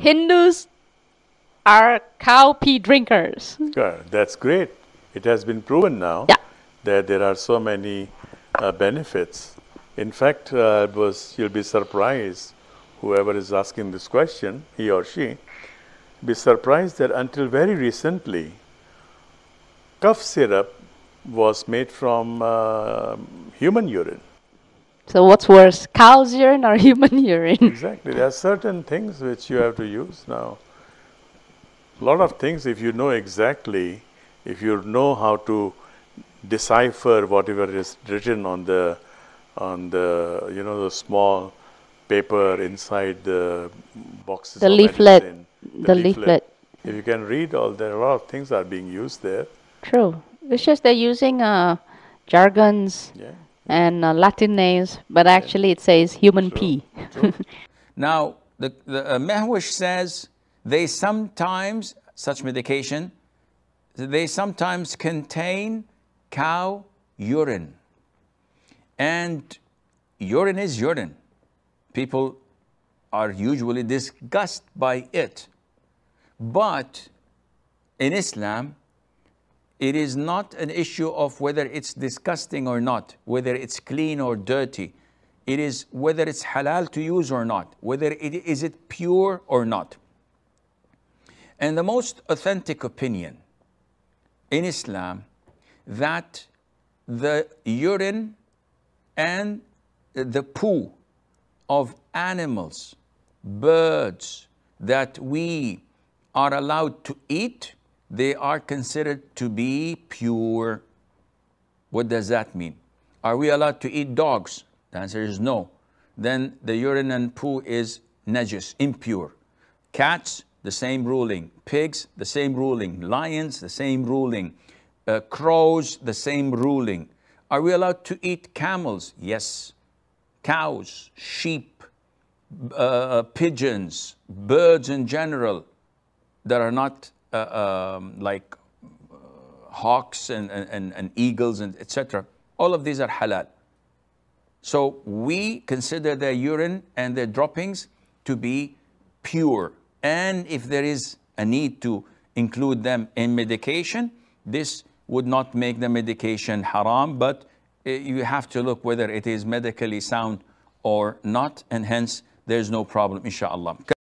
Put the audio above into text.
Hindus are cow pee drinkers. Yeah, that's great. It has been proven now Yeah. that there are so many benefits. In fact, you'll be surprised, whoever is asking this question, he or she, be surprised that until very recently, cough syrup was made from human urine. So what's worse, cow's urine or human urine? Exactly. There are certain things which you have to use now. A lot of things, if you know exactly, if you know how to decipher whatever is written on the the small paper inside the boxes The of leaflet. medicine, The leaflet. if you can read all, there are a lot of things are being used there. True. It's just they're using jargons Yeah. and Latin names, but actually it says human True. pee. True. Now, the Mehwish says they sometimes, such medication, they sometimes contain cow urine. And urine is urine. People are usually disgusted by it. But in Islam, it is not an issue of whether it's disgusting or not, whether it's clean or dirty. It is whether it's halal to use or not, whether is it pure or not. And the most authentic opinion in Islam that the urine and the poo of animals, birds that we are allowed to eat, they are considered to be pure. What does that mean? Are we allowed to eat dogs? The answer is no. Then the urine and poo is najis, impure. Cats, the same ruling. Pigs, the same ruling. Lions, the same ruling. Crows, the same ruling. Are we allowed to eat camels? Yes. Cows, sheep, pigeons, birds in general that are not like hawks and eagles and etc. All of these are halal. So we consider their urine and their droppings to be pure. And if there is a need to include them in medication, this would not make the medication haram, but you have to look whether it is medically sound or not, and hence there's no problem, inshallah.